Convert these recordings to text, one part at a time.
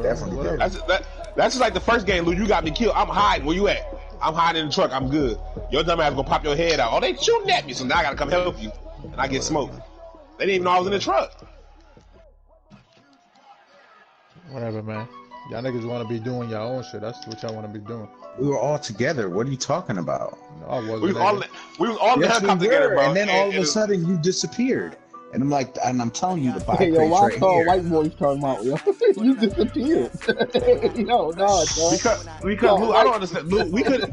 Definitely. That's just like the first game, Lou. You got me killed. I'm hiding. Where you at? I'm hiding in the truck. I'm good. Your dumb ass gonna pop your head out. Oh, they shooting at me, so now I gotta come help you, and I get smoked. They didn't even know I was in the truck. Whatever, man. Y'all niggas want to be doing your own shit. That's what y'all want to be doing. We were all together. What are you talking about? No, I wasn't. We was all in the helicopter together, bro. And then all of a sudden you disappeared. And I'm like, and I'm telling you to buy Hey, yo, crates right here. white boys talking about, yo, you disappeared. Yo, no, because Lou, I don't understand. Lou, you could have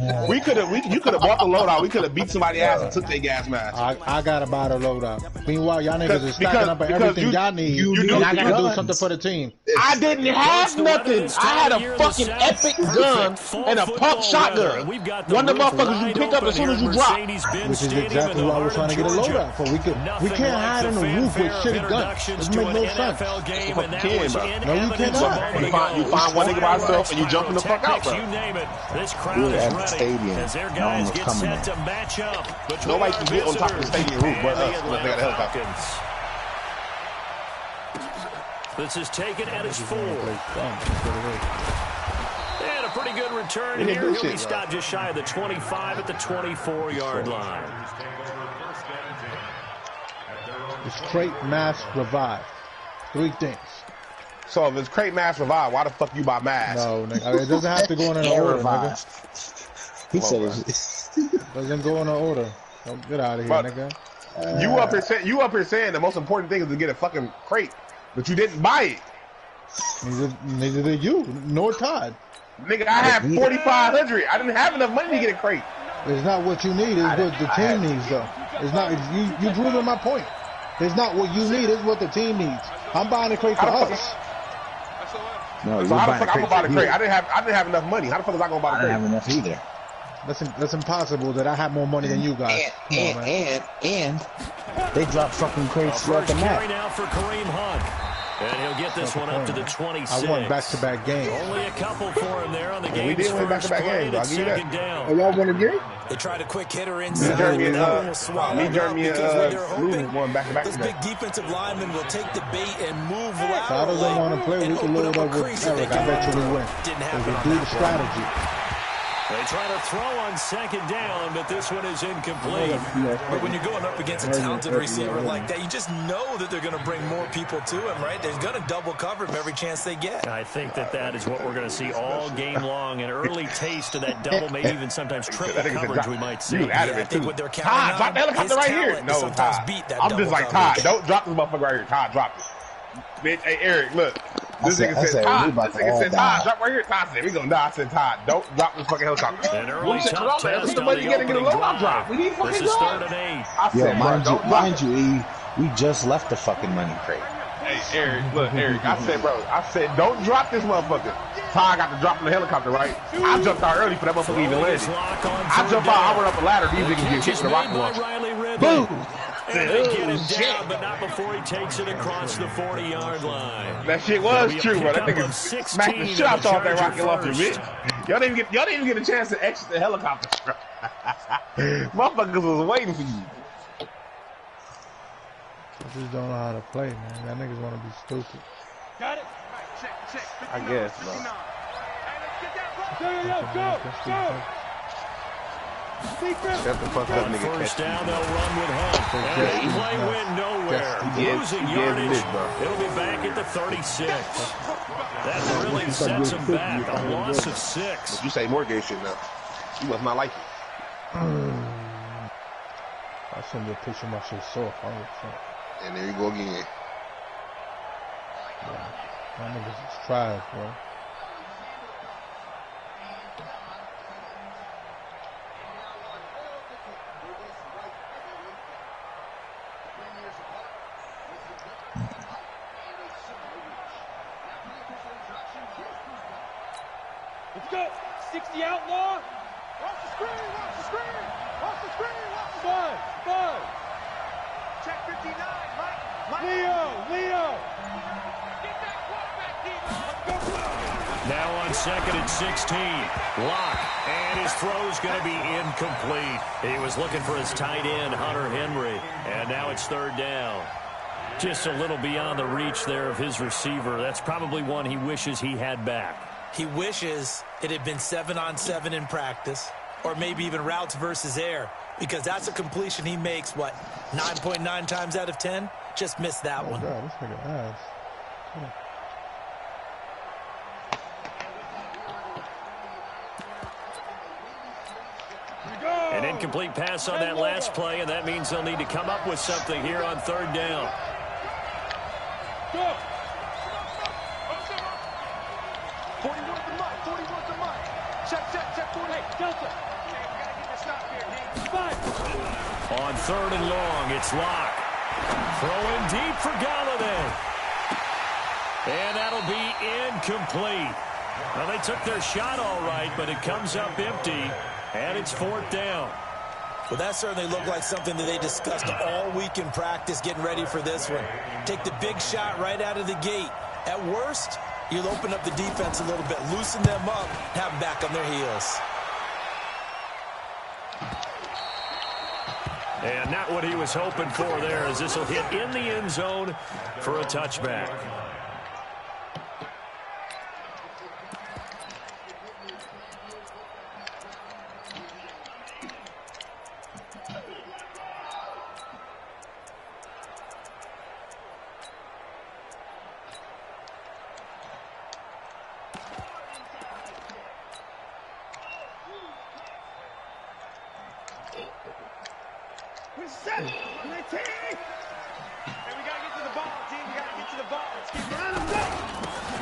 bought the loadout. We could have beat somebody's ass and took their gas mask. I gotta buy the loadout. Meanwhile, y'all niggas are stacking up everything y'all need. And I gotta do something for the team. I didn't have nothing. I had a fucking epic gun and a pump shotgun. One of the motherfuckers you pick up as soon as you drop. Which is exactly what I was trying to get a loadout for. We can't hide in the roof with shitty guns. It makes no sense. No, you cannot. You find one nigga by himself and you jump in the fuck out, bro. We were at the stadium. No one was coming in. Nobody can get on top of the stadium roof but us. Unless they got a helicopter. This is taken at his 4. And a pretty good return here. He'll be stopped just shy of the 25 at the 24-yard line. It's crate, mask, revive. 3 things. So if it's crate, mask, revive, why the fuck you buy mask? No, nigga. It doesn't have to go in an order, nigga. He said it doesn't go in an order. Don't get out of here, nigga. You up here saying the most important thing is to get a fucking crate, but you didn't buy it. Neither did you, nor Todd. Nigga, I had 4,500. I didn't have enough money to get a crate. It's not what you need. It's what the team needs, though. It's not. You proving my point. It's not what you need. It's what the team needs. I'm buying a crate for us. No, so how the fuck I'm gonna buy the crate? I didn't have enough money. How the fuck is I gonna buy the crate? I didn't have enough either. That's impossible that I have more money than you guys. And they dropped fucking crates throughout the map. Now for Kareem Hunt. And he'll get this one up to the 26. I won back-to-back games. Only a couple for him there on the game. We did win back-to-back games. I'll give you that. Oh, y'all won again? They tried a quick hitter inside. Jeremy and Lou won back-to-back. This big defensive lineman will take the bait and move laterally. If I don't want to play, we can load up with Eric. I bet you we win. If we do the strategy. They try to throw on second down, but this one is incomplete. But when you're going up against a talented receiver like that, you just know that they're going to bring more people to him, right? They're going to double cover him every chance they get. I think that is what we're going to see all game long, an early taste of that double, maybe even sometimes triple coverage we might see. I think what they're counting on, drop the helicopter right here. No, Todd. I'm just like, Todd, don't drop this motherfucker right here. Todd, drop it. Bitch, hey, Eric, look. This nigga said, Todd. This nigga said, Todd, drop right here. Todd said, we gonna die. I said, Todd, don't drop this fucking helicopter. An early top test on the opening drive. We need fucking This is 3rd and 8. I said, mind you, we just left the fucking money crate. Hey, Eric, look, Eric, I said, don't drop this motherfucker. Todd got to drop from the helicopter, right? I jumped out early for that motherfucker even landed. I jump out, I run up a ladder, these niggas get hit with a rocket launcher. Boom! And they get him down, but not before he takes it across the 40-yard line. That shit was true, bro. That nigga smacked the shit out off that rocket launcher, bitch. Y'all didn't even get a chance to exit the helicopter. Motherfuckers was waiting for you. I just don't know how to play, man. Y'all niggas want to be stupid. Got it? I guess, bro. Go! Shut the fuck up, nigga. First down, they'll run with Hunt. And the play went nowhere. Losing yardage. It'll be back at the 36. That really sets him back. A loss of 6. You say more gay shit now. You must not like it. I send you a picture of my shit soft. And there you go again. Yeah. My niggas is trash, bro. Let's go. 60 outlaw. Watch the screen. Watch the screen. Watch the screen. Watch the screen. Bud. Check 59. Mike. Leo. Get that quarterback, Debo. Let's go. Now on 2nd and 16. Lock. And his throw's going to be incomplete. He was looking for his tight end, Hunter Henry. And now it's 3rd down. Just a little beyond the reach there of his receiver. That's probably one he wishes he had back. He wishes it had been 7-on-7 in practice, or maybe even routes versus air, because that's a completion he makes, what, 9.9 times out of 10? Just missed that one. God, this nigga ass. An incomplete pass on that last play, and that means they'll need to come up with something here on third down. Go! 41 to Mike, 41 to Mike. Check, 40. Hey, Delta. Okay, we gotta get the stop here, D. 5. On third and long, it's Locke. Throwing deep for Galladay. And that'll be incomplete. Well, they took their shot all right, but it comes up empty, and it's fourth down. Well, that certainly looked like something that they discussed all week in practice, getting ready for this one. Take the big shot right out of the gate. At worst, you'll open up the defense a little bit, loosen them up, have them back on their heels. And not what he was hoping for there, as this will hit in the end zone for a touchback.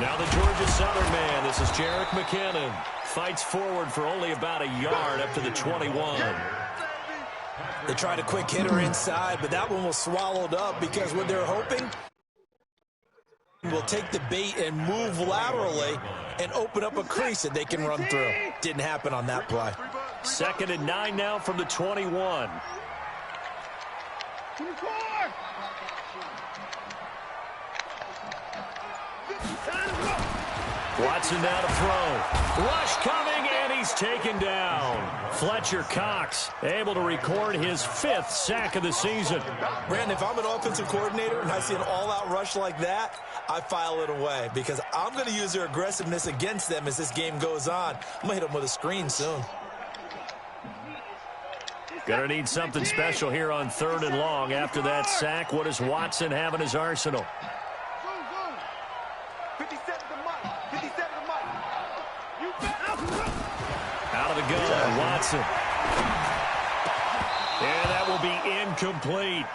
Now the Georgia Southern man, this is Jerick McKinnon, fights forward for only about a yard up to the 21. They tried a quick hitter inside, but that one was swallowed up because what they're hoping will take the bait and move laterally and open up a crease that they can run through. Didn't happen on that play. 2nd and 9 now from the 21. Watson now to throw. Rush coming, and he's taken down. Fletcher Cox able to record his 5th sack of the season. Brandon, if I'm an offensive coordinator and I see an all-out rush like that, I file it away because I'm going to use their aggressiveness against them as this game goes on. I'm going to hit them with a screen soon. Gonna need something special here on 3rd and long. After that sack, what does Watson have in his arsenal? 57 to Mike. 57 to Mike. Out of the gun, Watson. And that will be incomplete.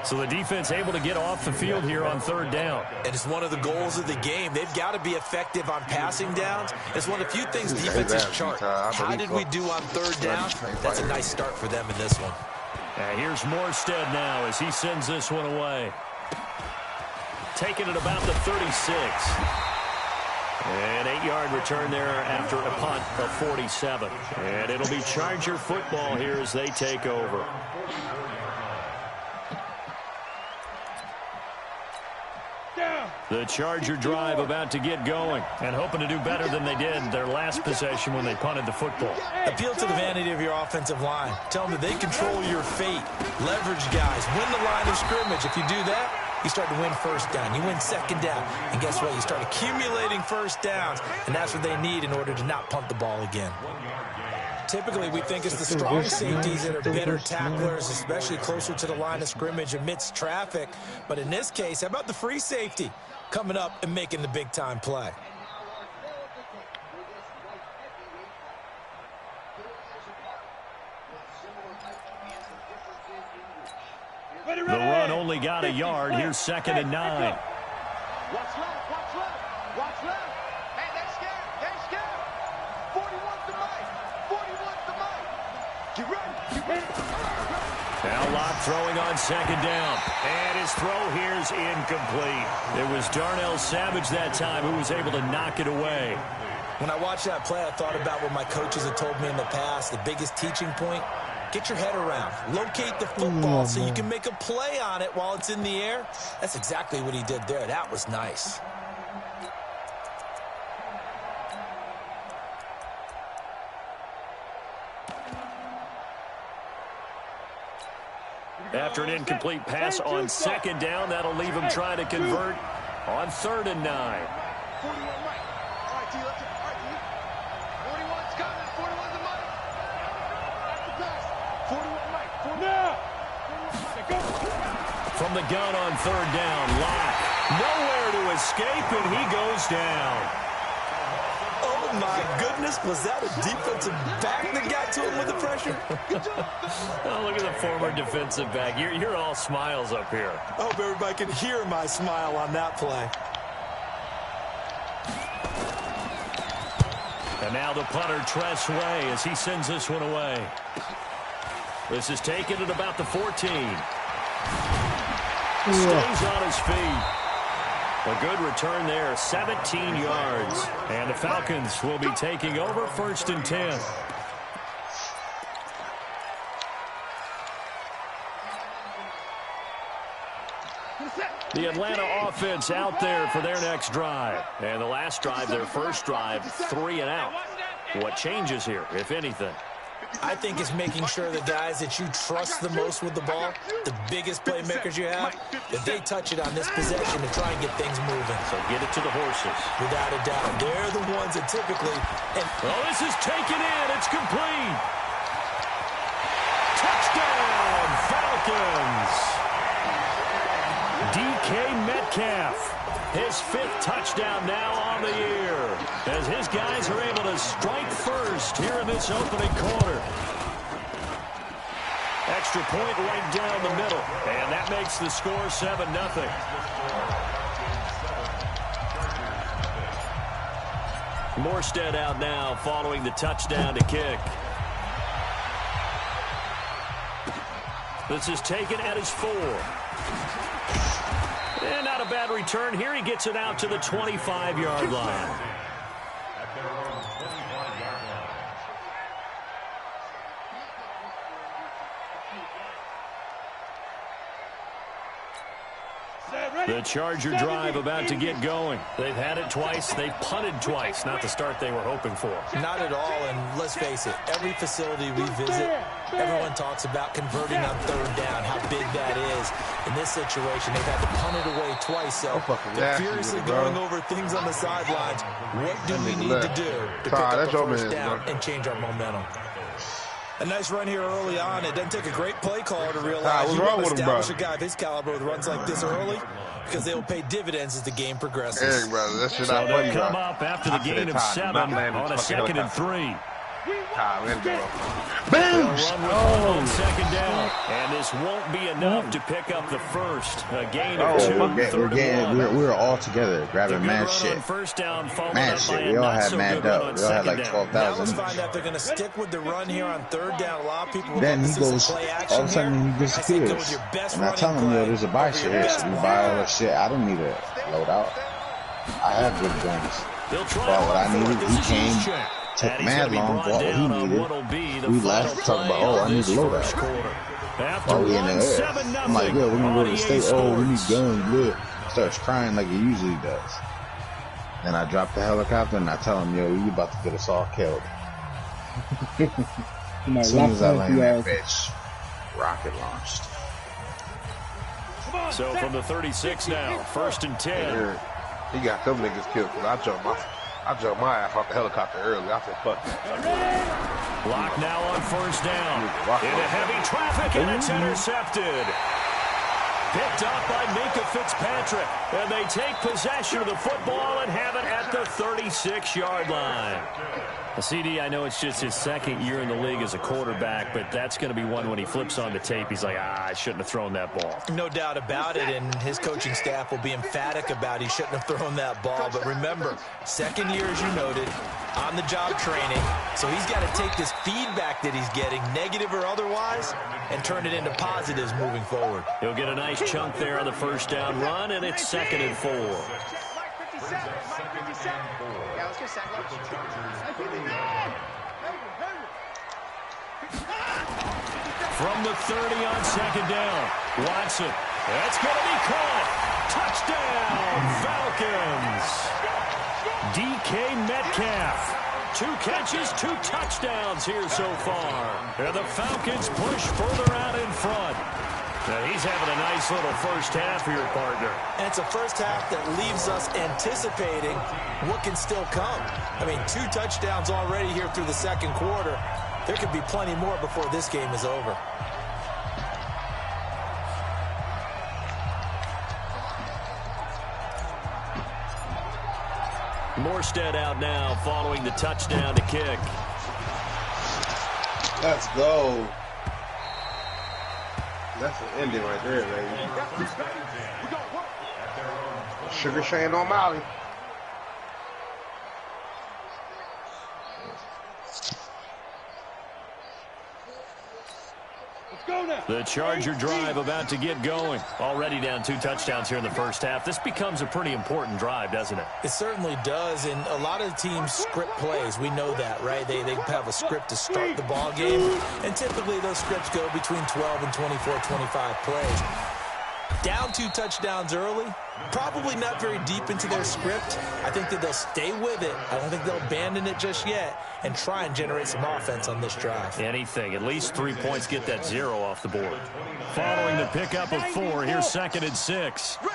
So the defense able to get off the field here on 3rd down. And it's one of the goals of the game. They've got to be effective on passing downs. It's one of the few things defenses chart. How did we do on 3rd down? That's a nice start for them in this one. Here's Morstead now as he sends this one away. Taking it about the 36. An 8-yard return there after a punt of 47. And it'll be Charger football here as they take over. The Charger drive about to get going and hoping to do better than they did their last possession when they punted the football. Appeal to the vanity of your offensive line. Tell them that they control your fate. Leverage guys. Win the line of scrimmage. If you do that, you start to win 1st down. You win 2nd down. And guess what? You start accumulating 1st downs. And that's what they need in order to not punt the ball again. Typically, we think it's the strong safeties that are better tacklers, especially closer to the line of scrimmage amidst traffic. But in this case, how about the free safety coming up and making the big-time play? The run only got a yard. Here's 2nd and 9. Watch left, watch left, watch left. Hey, they're scared, they're scared. 41's the Mike, 41's the Mike. Get ready, get ready. Now Locke throwing on 2nd down. And his throw here is incomplete. It was Darnell Savage that time who was able to knock it away. When I watched that play, I thought about what my coaches had told me in the past. The biggest teaching point, get your head around. Locate the football so you can make a play on it while it's in the air. That's exactly what he did there. That was nice. Here we After an incomplete pass on second down, that'll leave him trying to convert on 3rd and 9. 41 Mike. All right, T, let's go. All right, T. 41's coming. 41's the Mike. Back to pass. 41 Mike. 41 now. 41 go. From the gun on 3rd down, Locke. Nowhere to escape, and he goes down. Oh, my goodness. Was that a defensive back that got to him with the pressure? Oh, look at the former defensive back. You're all smiles up here. I hope everybody can hear my smile on that play. And now the punter, Tress Way, as he sends this one away. This is taken at about the 14. Stays on his feet. A good return there, 17 yards. And the Falcons will be taking over 1st and 10. The Atlanta offense out there for their next drive. And the last drive, their first drive, 3 and out. What changes here, if anything? I think it's making sure the guys that you trust the most with the ball, the biggest playmakers you have, that they touch it on this possession to try and get things moving. So get it to the horses. Without a doubt. They're the ones that typically... Oh, this is taken in. It's complete. Touchdown, Falcons. DK Metcalf. His 5th touchdown now on the year, as his guys are able to strike first here in this opening quarter. Extra point right down the middle, and that makes the score 7-0. Morstead out now following the touchdown to kick. This is taken at his 4. And not a bad return here. He gets it out to the 25-yard line. The Charger drive about to get going. They've had it twice. They've punted twice. Not the start they were hoping for. Not at all, and let's face it, every facility we visit, everyone talks about converting on 3rd down, how big that is. In this situation, they've had to punt it away twice, so they're furiously going over things on the sidelines. What do we need to do to pick up the first down and change our momentum? A nice run here early on. It doesn't take a great play caller to realize you want to establish a guy of his caliber with runs like this early, because they'll pay dividends as the game progresses. Eric, brother, that shit so they'll come up after the gain of 7 on a 2nd and 3. Boom! On 2nd down, and this won't be enough to pick up the first. A gain of 2. We're all together grabbing mad shit. Mad shit. We all had mad up. We all had like 12,000. Now let's find out if they're going to stick with the run here on 3rd down. A lot of people then he goes, all of a sudden he disappears. And I tell him, yo, there's a buy shit here, so we buy all that shit. I don't need a loadout. I have good guns. Bought what I needed. He came. Took mad long, bought what he needed. We left, talking about, oh, I need a loadout. While we in the air. I'm like, yo, we're going to go to the state. Oh, we need guns, good. Starts crying like he usually does. Then I drop the helicopter and I tell him, yo, you about to get us all killed. As soon as I land that bitch, rocket launched. So from the 36 now, 1st and 10. He got them niggas killed because I jumped my ass off the helicopter early. I said, fuck it. Lock now on 1st down. Into heavy traffic, and it's intercepted. Picked up by Minka Fitzpatrick. And they take possession of the football and have it at the 36-yard line. CD, I know it's just his 2nd year in the league as a quarterback, but that's going to be one when he flips on the tape. He's like, I shouldn't have thrown that ball. No doubt about it, and his coaching staff will be emphatic about he shouldn't have thrown that ball. But remember, 2nd year, as you noted, on-the-job training. So he's got to take this feedback that he's getting, negative or otherwise, and turn it into positives moving forward. He'll get a nice chunk there on the 1st down run, and it's 2nd and 4. From the 30 on 2nd down, Watson. That's going to be caught. Touchdown, Falcons. DK Metcalf. 2 catches, 2 touchdowns here so far. And the Falcons push further out in front. He's having a nice little first half for your partner. And it's a first half that leaves us anticipating what can still come. I mean, 2 touchdowns already here through the second quarter. There could be plenty more before this game is over. Morstead out now following the touchdown to kick. Let's go. That's an ending right there, baby. Sugar Shane O'Malley. The Charger drive about to get going. Already down 2 touchdowns here in the first half. This becomes a pretty important drive, doesn't it? It certainly does, and a lot of teams script plays. We know that, right? They have a script to start the ball game, and typically those scripts go between 12 and 24, 25 plays. Down 2 touchdowns early, probably not very deep into their script. I think that they'll stay with it. I don't think they'll abandon it just yet and try and generate some offense on this drive. Anything. At least 3 points, get that 0 off the board. Following the pickup of 4, here's 2nd and 6. On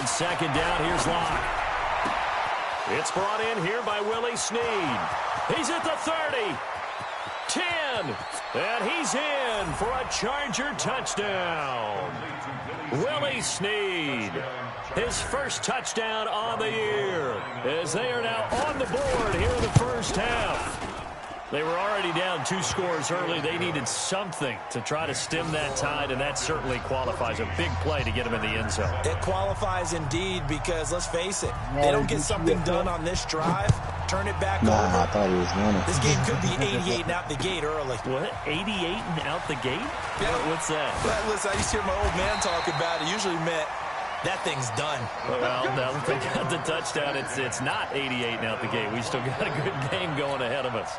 2nd down, here's Locke. It's brought in here by Willie Snead. He's at the 30. 10, and he's in for a Charger touchdown. Willie Snead, his first touchdown on the year, as they are now on the board here in the first half. They were already down 2 scores early. They needed something to try to stem that tide, and that certainly qualifies. A big play to get them in the end zone. It qualifies indeed because, let's face it, they don't get something done on this drive, turn it back over. I thought he was winning. This game could be 88 and out the gate early. What? 88 and out the gate? Yeah. What's that? Well, listen, I used to hear my old man talk about it. Usually meant that thing's done. Well, now that they got the touchdown, it's not 88 and out the gate. We still got a good game going ahead of us.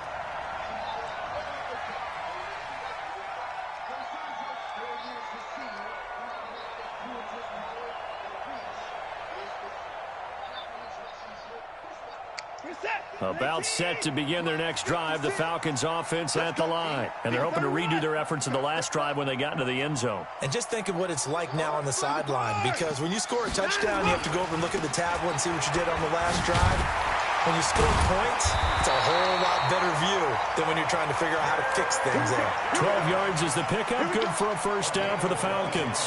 About set to begin their next drive, the Falcons offense at the line. And they're hoping to redo their efforts in the last drive when they got into the end zone. And just think of what it's like now on the sideline, because when you score a touchdown, you have to go over and look at the tablet and see what you did on the last drive. When you score points, it's a whole lot better view than when you're trying to figure out how to fix things there. 12 yards is the pickup. Good for a first down for the Falcons.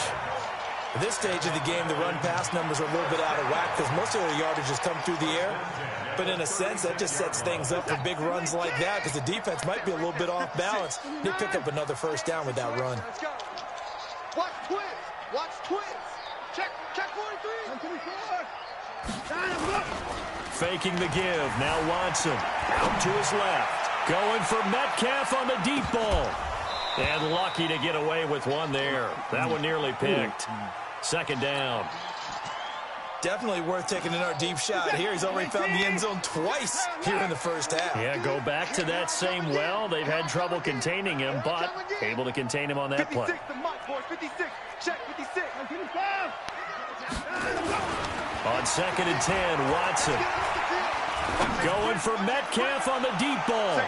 At this stage of the game, the run-pass numbers are a little bit out of whack because most of their yardage has come through the air. But in a sense, that just sets things up for big runs like that because the defense might be a little bit off balance. They pick up another first down with that run. Watch twins. Watch twins. Check 43. Faking the give. Now Watson out to his left. Going for Metcalf on the deep ball. And lucky to get away with one there. That one nearly picked. Second down. Definitely worth taking another deep shot here. He's already found the end zone twice here in the first half. Yeah, go back to that same well. They've had trouble containing him, but able to contain him on that play. 56. Check 56. On 2nd and 10, Watson. Going for Metcalf on the deep ball.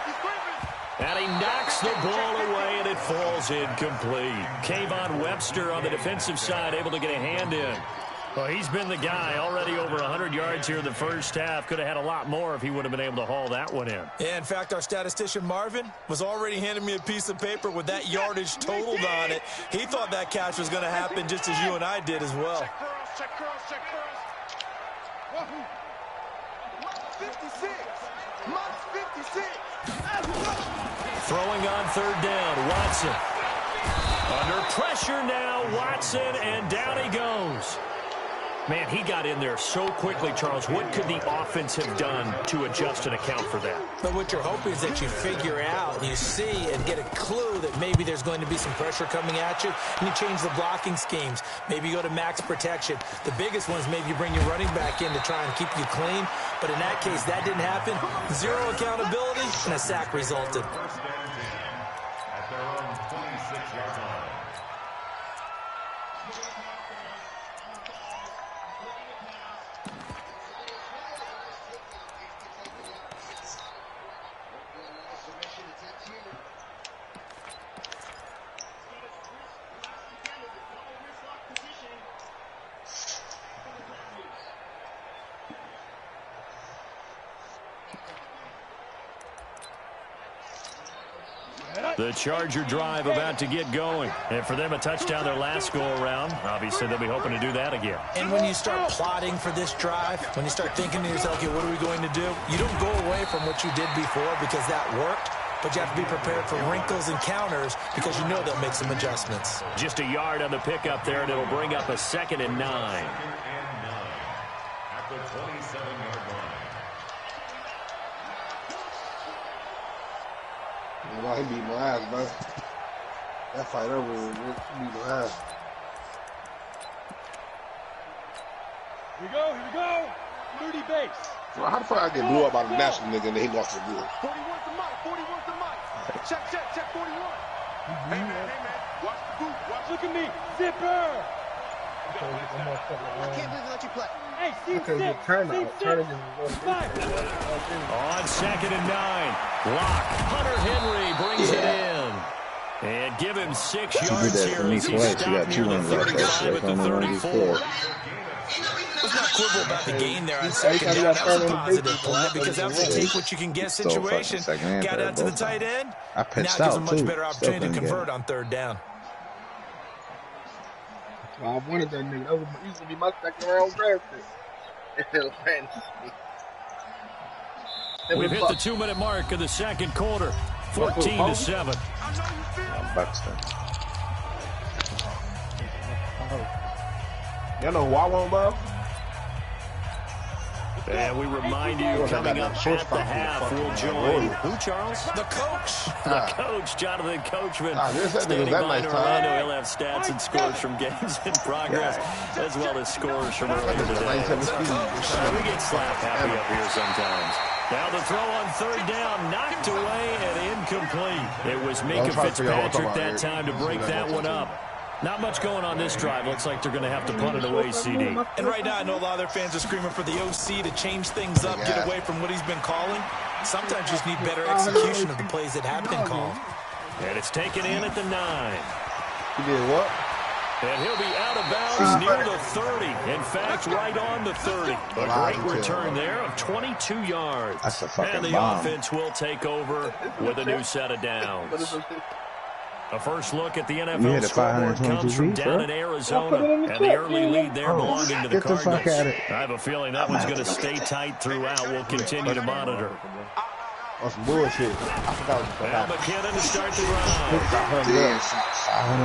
And he knocks the ball away, and it falls incomplete. Kayvon Webster on the defensive side able to get a hand in. Well, he's been the guy already over 100 yards here in the first half. Could have had a lot more if he would have been able to haul that one in. Yeah, in fact, our statistician Marvin was already handing me a piece of paper with that yardage totaled on it. He thought that catch was going to happen just as you and I did as well. Check curls. 56. Much 56. Throwing on 3rd down, Watson. Under pressure now, Watson, and down he goes. Man, he got in there so quickly, Charles. What could the offense have done to adjust and account for that? But what you're hoping is that you figure out, you see, and get a clue that maybe there's going to be some pressure coming at you, and you change the blocking schemes. Maybe you go to max protection. The biggest one is maybe you bring your running back in to try and keep you clean. But in that case, that didn't happen. 0 accountability, and a sack resulted. At their own 26-yard line. The Charger drive about to get going. And for them, a touchdown their last go-around. Obviously, they'll be hoping to do that again. And when you start plotting for this drive, when you start thinking to yourself, okay, what are we going to do? You don't go away from what you did before because that worked. But you have to be prepared for wrinkles and counters because you know they'll make some adjustments. Just a yard on the pickup there, and it'll bring up a 2nd and 9. At the 27-yard line. Well, he beat my ass, bro. That fight over, he beat my ass. Here we go. Moody base. Well, how the fuck I get blew up by the national nigga and then he lost his good? 41 to Mike. Check 41. Hey, man. Watch the boot. Look at me. Zipper. I can't believe they let you play. Hey, seam 6. On 2nd and 9. Block. Hunter Henry brings it in. And give him 6 yards here as he stopped near the 35 at the 34. Let's not quibble about the gain there on 2nd down. That was a positive play because that was a take what you can get situation. Got out to the tight end. I now pitched gives out a much too. better opportunity to convert on 3rd down. I wanted that nigga. That was used to be my 2nd round draft pick. We've hit the 2-minute mark of the 2nd quarter. 14-7. Buxton. Y'all know who I want, bro? And we remind you, coming up at the half, we'll join who, Charles? The coach. The coach, Jonathan Coachman, That standing that by nice in Orlando. He'll have stats and scores from games in progress, as well as scores from earlier today. We get slap happy up here sometimes. Now the throw on 3rd down, knocked away and incomplete. It was Minka Fitzpatrick that time to break that one up. Not much going on this drive. Looks like they're going to have to punt it away, CD. And right now, I know a lot of their fans are screaming for the OC to change things up, get away from what he's been calling. Sometimes you just need better execution of the plays that have been called. And it's taken in at the 9. He did what? And he'll be out of bounds near the 30. In fact, right on the 30. A great return there of 22 yards. That's a fucking and the bomb. offense will take over with a new set of downs. A first look at the NFL scoreboard comes from down in Arizona, and the early lead there belonging to the Cardinals. I have a feeling that one's going to stay tight throughout. We'll continue to monitor. That's some bullshit. Al McKinnon to start the drive.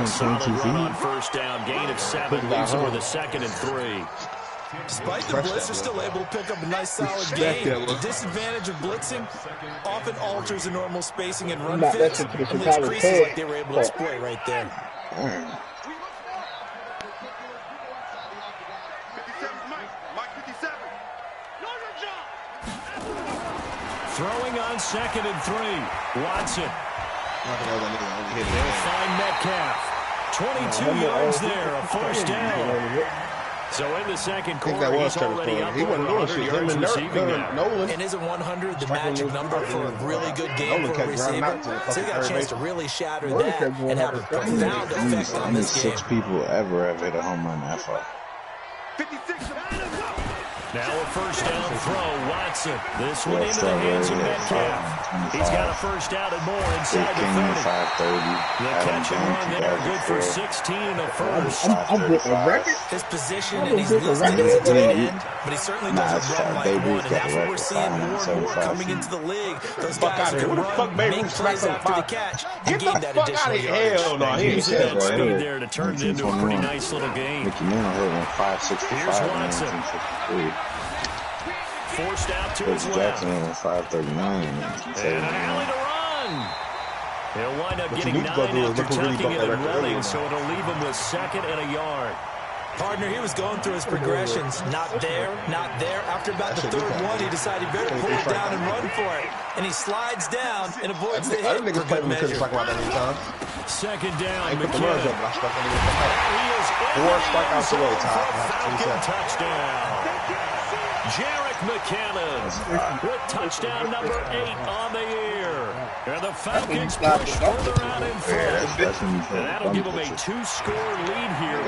Solid run on 1st down. Gain of 7 leaves them with a 2nd and 3. Despite the blitz, they're still able to pick up a nice solid gain. The disadvantage of blitzing often alters the normal spacing and run fits and leaves creases like they were able to exploit right there. Throwing on 2nd and 3. Watson. They'll find Metcalf. 22 yards there, a 1st down. So in the 2nd quarter, he's already up over 100 yards receiving now. And isn't 100 the magic number for a really good game for a receiver? So he got a chance to really shatter that and have a profound effect on this game. 6 people ever have hit a home run that far. Now a 1st down throw, Watson. This one into the hands of Metcalf. He's got a 1st down and more inside the 30. The catch and run there, good for 16 and a 1st. His position, and he's listed as a tight end, but he certainly doesn't run like one, and that's what we're seeing more and more coming into the league. Those guys who can run, make plays after the catch, and gain that additional yardage. Hell no, he ain't Using that speed there to turn it into a pretty nice little game. Here's Watson. Forced out to his left. Jackson 539. And an alley to run. He'll wind up getting 9 after tucking it and running, so it'll leave him with 2nd and a yard. Partner, he was going through his progressions. Not there, not there. After about the 3rd one, he decided he better pull it down and run for it. And he slides down and avoids the hit for good measure. 2nd down, McKinnon. He is in the touchdown. Jarek McKinnon with touchdown number 8 on the year. And the Falcons push further out in front. And that'll give them a 2-score lead here.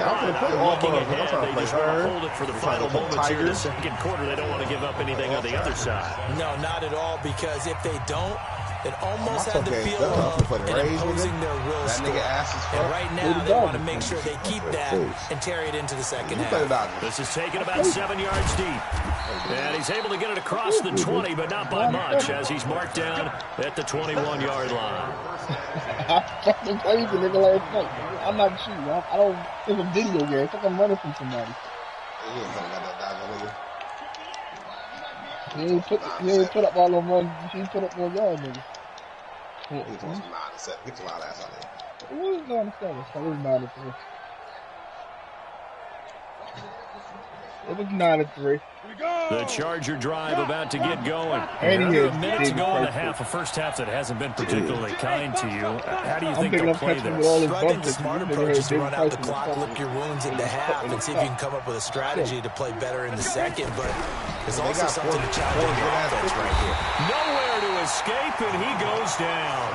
Looking ahead, they just want to hold it for the final moments here in the 2nd quarter. They don't want to give up anything on the other side. No, not at all, because if they don't, It almost had the feel of an imposing their will score. And right now, they want to make sure they keep that and carry it into the second half. This is taken about 7 yards deep. And he's able to get it across the 20, but not by much, as he's marked down at the 21-yard line. I'm crazy, nigga, last night. I'm not shooting. I don't. It's a video game. I think I'm running from somebody. He ain't put up all them runs. He put up no yards, nigga. Get your loud ass out there. What is 9-7? It was 9-3. It was 9-3. The Charger drive about to get going. A minute to go in the half, a first half that hasn't been particularly kind to you. How do you think they'll play this? I think the smart approach is to run out the clock, lick your wounds in the half, and see if you can come up with a strategy to play better in the second. But there's also something to challenge the offense right here. Nowhere to escape, and he goes down.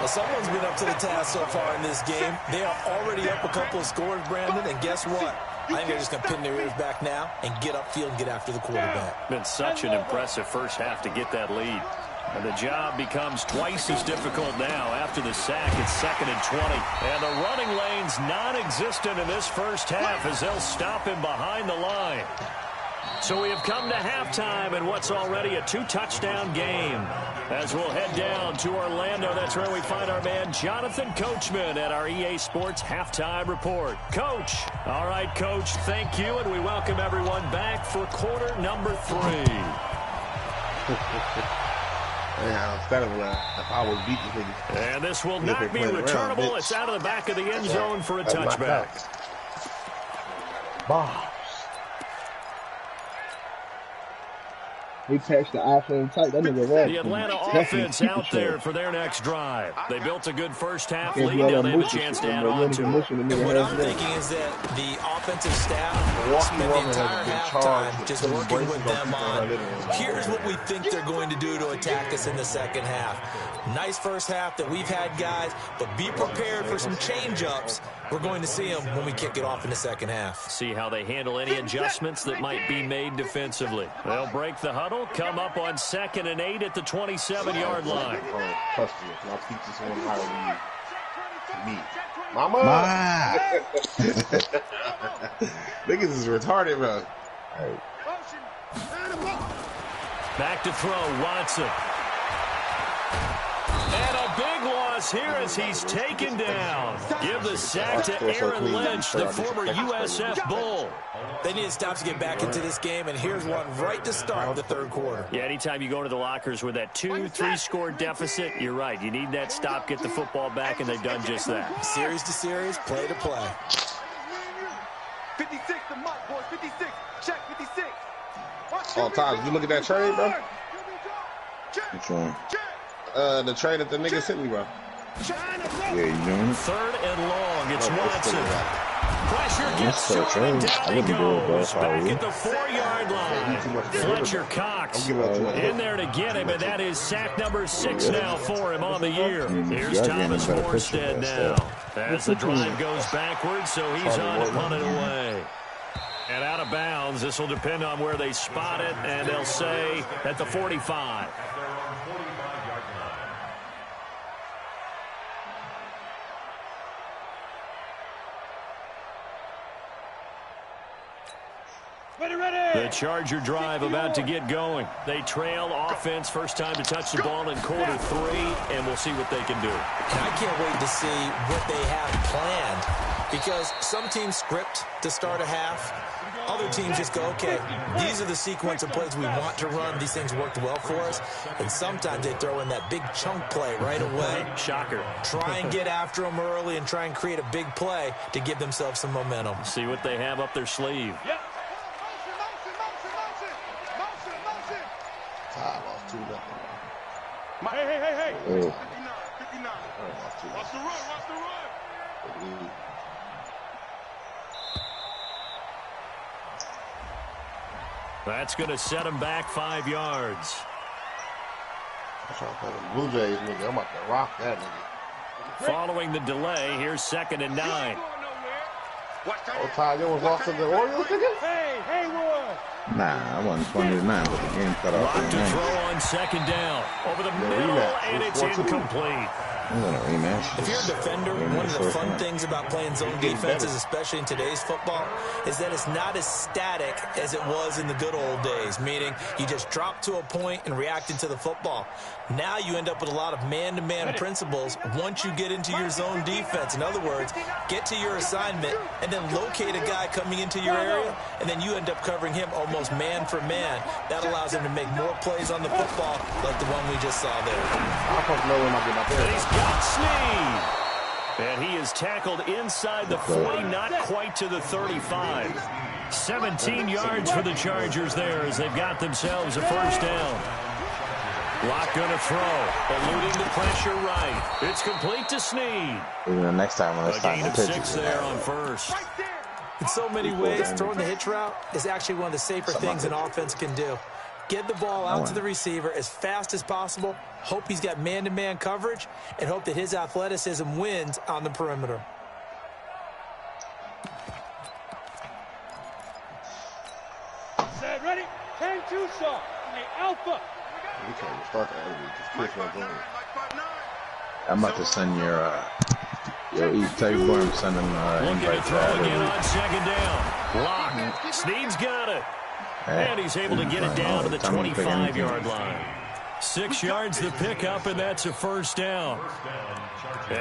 Well, someone's been up to the task so far in this game. They are already up a couple of scores, Brandon, and guess what? I think they're just going to pin their ears back now and get upfield and get after the quarterback. Been such an impressive first half to get that lead. And the job becomes twice as difficult now after the sack. It's 2nd and 20. And the running lane's non-existent in this first half as they'll stop him behind the line. So we have come to halftime in what's already a 2-touchdown game. As we'll head down to Orlando, that's where we find our man Jonathan Coachman at our EA Sports Halftime Report. Coach. All right, Coach, thank you, and we welcome everyone back for quarter number 3. And this will not be returnable. It's out of the back of the end zone for a touchback. He patched the offense tight. That nigga red. The Atlanta offense out there for their next drive. They built a good first half lead. Now they have a chance to add on to it. And what I'm thinking is that the offensive staff spent the entire halftime just working with them on, here's what we think they're going to do to attack us in the second half. Nice first half that we've had, guys, but be prepared for some change-ups. We're going to see them when we kick it off in the second half. See how they handle any adjustments that might be made defensively. They'll break the huddle, come up on 2nd and 8 at the 27-yard line. I'll teach this one how to me. Mama! Niggas is retarded, bro. Back to throw, Watson. And a big loss here as he's taken down. Give the sack to Aaron Lynch, the former USF Bull. They need to stop to get back into this game, and here's one right to start the third quarter. Yeah, anytime you go into the lockers with that 2-3 score deficit, you're right. You need that stop, get the football back, and they've done just that. Series to series, play to play. 56 to Mike, boys. 56. Check 56. Oh, Todd, did you look at that trade, bro? Which one? The trade that the nigga sent me, bro. Yeah, you doing it? 3rd and long. It's Watson. Pressure gets so short. I Down he wouldn't do it, bro, goes. Back at the 4-yard line. Fletcher Cox in there to get him, and that is sack number 6 now for him on the year. Here's Thomas Morstead now. As the drive goes backwards, so he's on to punt it away. And out of bounds, this will depend on where they spot it, and they'll say at the 45. The Charger drive about to get going. They trail offense, first time to touch the ball in quarter 3, and we'll see what they can do. And I can't wait to see what they have planned, because some teams script to start a half. Other teams just go, okay, these are the sequence of plays we want to run. These things worked well for us. And sometimes they throw in that big chunk play right away. Shocker. Try and get after them early and try and create a big play to give themselves some momentum. See what they have up their sleeve. Yep. Hey. Oh. 59. Watch the run. That's going to set him back 5 yards. Blue Jays, nigga. I'm about to rock that nigga. Following the delay, here's 2nd and 9. Oh, Ty, you was lost to the Orioles, nigga? Hey, Roy. Nah, I wasn't 20-9, but the game cut off. Locked to throw on second down. Over the middle, and it's incomplete. If you're a defender, one of the fun things about playing zone defenses, especially in today's football, is that it's not as static as it was in the good old days, meaning you just drop to a point and reacted to the football. Now you end up with a lot of man-to-man principles once you get into your zone defense. In other words, get to your assignment and then locate a guy coming into your area, and then you end up covering him almost man for man. That allows him to make more plays on the football like the one we just saw there. He's got Snead. And he is tackled inside the 40, not quite to the 35. 17 yards for the Chargers there as they've got themselves a first down. Block going to throw, eluding the pressure right. It's complete to Snead. Even the next time when it's time to pitch. 6 there on first. In so many ways, throwing the hitch route is actually one of the safer things an offense can do. Get the ball out to the receiver as fast as possible, hope he's got man-to-man coverage, and hope that his athleticism wins on the perimeter. Set, ready, 10-2 shot, alpha. We can't start that early. Just push my game. I'm about to send your tell your boy I'm sending invite to throw again on second down. Block. Snead's got it. And he's able to get it down to the 25-yard line. 6 yards the pickup, and that's a first down.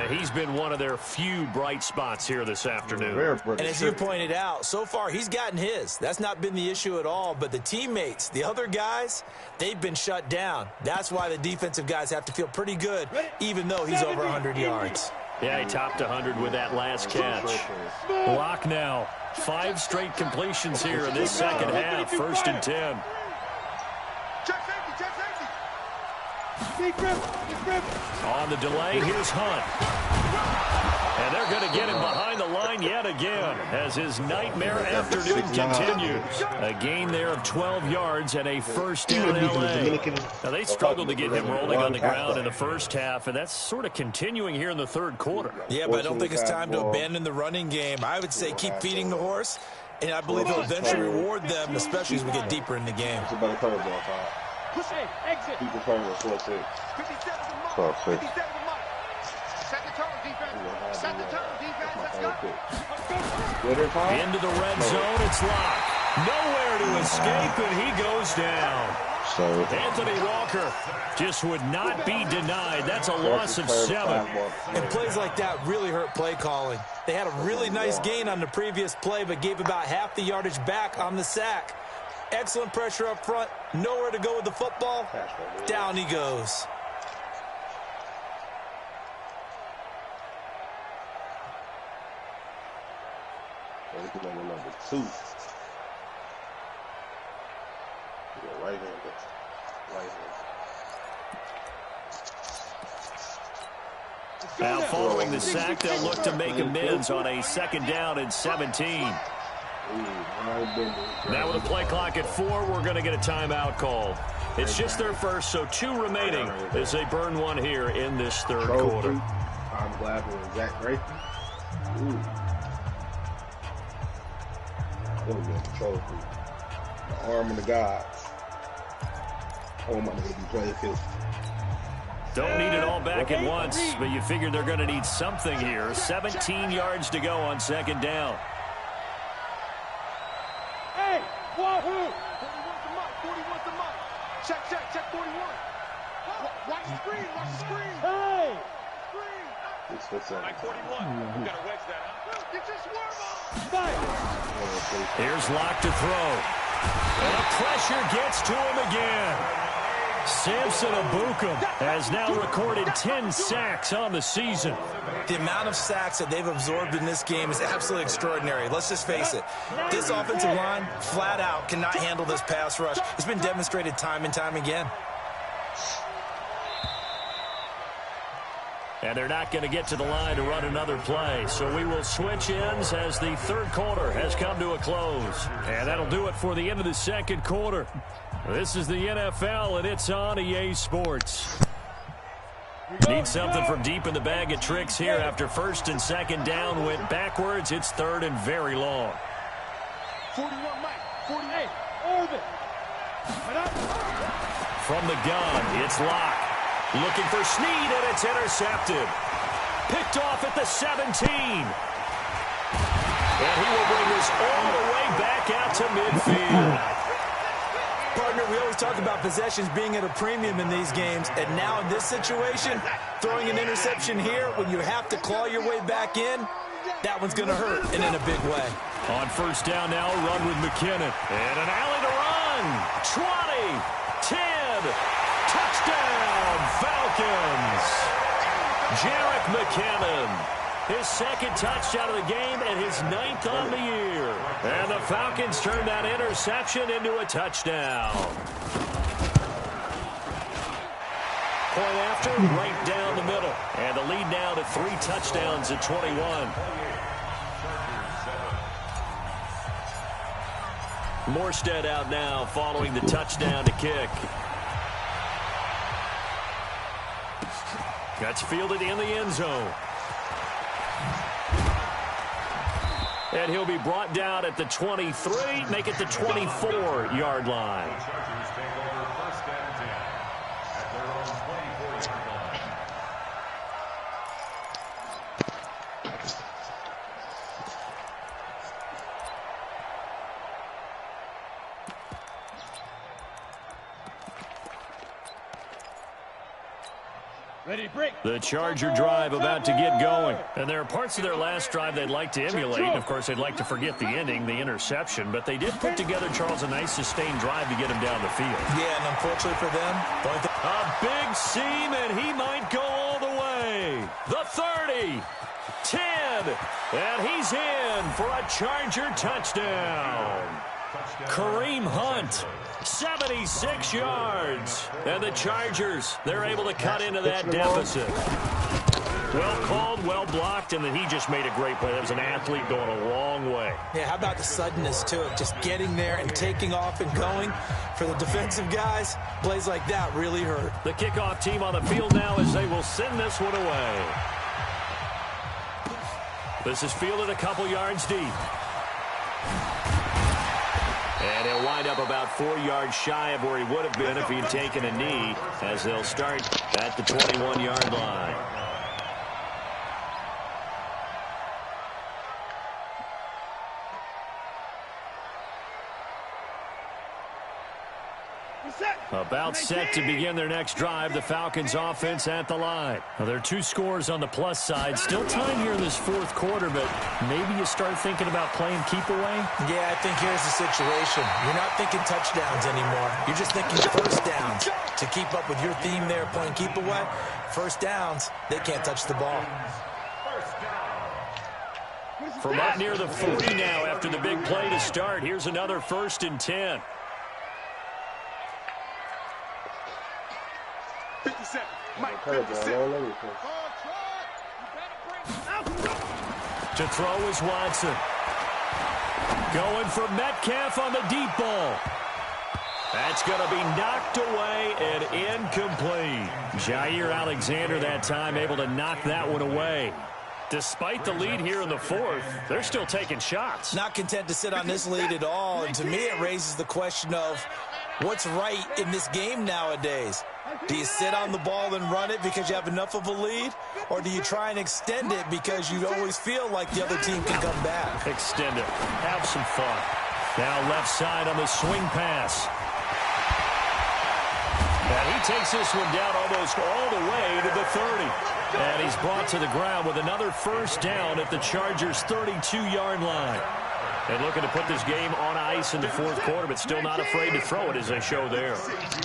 He's been one of their few bright spots here this afternoon. And as you pointed out, so far he's gotten his. That's not been the issue at all. But the teammates, the other guys, they've been shut down. That's why the defensive guys have to feel pretty good, even though he's over 100 yards. Yeah, he topped 100 with that last catch. Block now. 5 straight completions here in this second half. 1st and 10. On the delay, here's Hunt. And they're going to get him behind the line yet again as his nightmare afternoon continues. A gain there of 12 yards and a first down L.A. Now, they struggled to get him rolling on the ground in the first half, and that's sort of continuing here in the third quarter. Yeah, but I don't think it's time to abandon the running game. I would say keep feeding the horse, and I believe he'll eventually reward them, especially as we get deeper in the game. It's about a curveball, Todd. Push A, exit. Keep the curve at 4-6. 12-6. Set the tone, defense. Let's go. Into the red zone, it's locked. Nowhere to escape, and he goes down. So Anthony Walker just would not be denied. That's a loss of 7. And plays like that really hurt play calling. They had a really nice gain on the previous play, but gave about half the yardage back on the sack. Excellent pressure up front. Nowhere to go with the football. Down he goes. Number 2. Right hand. Now following the sack, they'll look to make amends on a 2nd down and 17. Now with a play clock at 4, we're going to get a timeout called. It's just their first, so 2 remaining as they burn one here in this third quarter. I'm glad for Zach Gray. That was a trophy. The arm of the gods. Oh, my nigga, be playing 50. Don't need it all back at once, but you figure they're going to need something here. 17 yards to go on 2nd down. Hey, wahoo! 41 to Mike. Check, 41. Watch the screen, Hey! Screen. Mike 41. We got to wedge that out. Get your swerve on. Here's Locke to throw. And the pressure gets to him again. Samson Abukum has now recorded 10 sacks on the season. The amount of sacks that they've absorbed in this game is absolutely extraordinary. Let's just face it. This offensive line, flat out, cannot handle this pass rush. It's been demonstrated time and time again. And they're not going to get to the line to run another play. So we will switch ends as the third quarter has come to a close. And that'll do it for the end of the second quarter. This is the NFL, and it's on EA Sports. Need something from deep in the bag of tricks here after 1st and 2nd down went backwards. It's 3rd and very long. 41, Mike. 48. Orbit. From the gun, it's Locke. Looking for Snead, and it's intercepted. Picked off at the 17. And he will bring this all the way back out to midfield. Partner, we always talk about possessions being at a premium in these games, and now in this situation, throwing an interception here when you have to claw your way back in, that one's going to hurt, and in a big way. On first down now, run with McKinnon. And an alley to run. 20, 10, touchdown, Falcons. Jerick McKinnon. His second touchdown of the game and his 9th on the year. And the Falcons turn that interception into a touchdown. Point after, right down the middle. And the lead now to 3 touchdowns at 21. Morstead out now following the touchdown to kick. That's fielded in the end zone. And he'll be brought down at the 23, make it the 24-yard line. The Charger drive about to get going. And there are parts of their last drive they'd like to emulate. And, of course, they'd like to forget the ending, the interception. But they did put together, Charles, a nice sustained drive to get him down the field. Yeah, and unfortunately for them, a big seam, and he might go all the way. The 30, 10, and he's in for a Charger touchdown. Kareem Hunt, 76 yards. And the Chargers, they're able to cut into that deficit. Well called, well blocked, and then he just made a great play. That was an athlete going a long way. Yeah, how about the suddenness to it? Just getting there and taking off and going. For the defensive guys, plays like that really hurt. The kickoff team on the field now as they will send this one away. This is fielded a couple yards deep. And he'll wind up about 4 yards shy of where he would have been if he'd taken a knee, as they'll start at the 21-yard line. About set to begin their next drive. The Falcons offense at the line. Now, there are 2 scores on the plus side. Still time here in this 4th quarter, but maybe you start thinking about playing keep away? Yeah, I think here's the situation. You're not thinking touchdowns anymore. You're just thinking first downs. To keep up with your theme there, playing keep away, first downs, they can't touch the ball. From up near the 40 now after the big play to start. Here's another 1st and 10. 57. Mike, 57. To throw is Watson. Going for Metcalf on the deep ball. That's going to be knocked away and incomplete. Jair Alexander that time able to knock that one away. Despite the lead here in the 4th, they're still taking shots. Not content to sit on this lead at all. And to me, it raises the question of what's right in this game nowadays. Do you sit on the ball and run it because you have enough of a lead? Or do you try and extend it because you always feel like the other team can come back? Extend it. Have some fun. Now left side on the swing pass. And he takes this one down almost all the way to the 30. And he's brought to the ground with another first down at the Chargers' 32-yard line. And looking to put this game on ice in the 4th quarter, but still not afraid to throw it as they show there.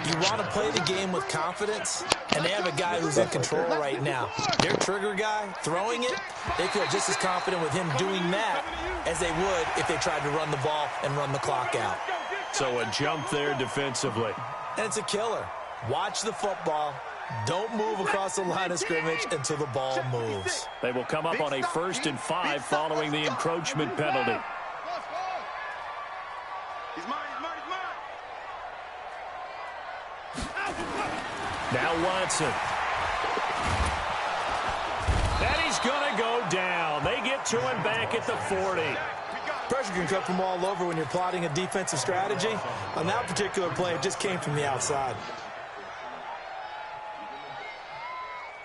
You want to play the game with confidence, and they have a guy who's in control right now. Their trigger guy, throwing it, they feel just as confident with him doing that as they would if they tried to run the ball and run the clock out. So a jump there defensively. And it's a killer. Watch the football. Don't move across the line of scrimmage until the ball moves. They will come up on a 1st and 5 following the encroachment penalty. He's mine, he's mine, he's mine. Now Watson. And he's going to go down. They get to him back at the 40. Pressure can come from all over when you're plotting a defensive strategy. On that particular play, it just came from the outside.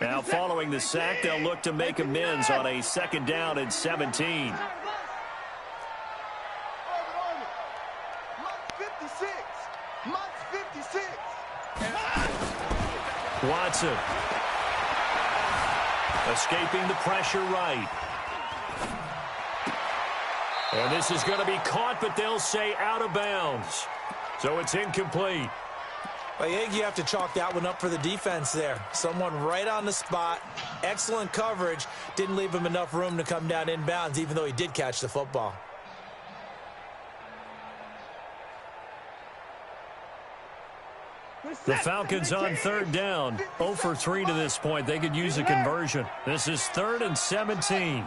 Now, following the sack, they'll look to make amends on a 2nd down and 17. Watson. Escaping the pressure right. And this is going to be caught, but they'll say out of bounds. So it's incomplete. I think you have to chalk that one up for the defense there. Someone right on the spot. Excellent coverage. Didn't leave him enough room to come down inbounds, even though he did catch the football. The Falcons on 3rd down. 0 for 3 to this point. They could use a conversion. This is 3rd and 17. Hey,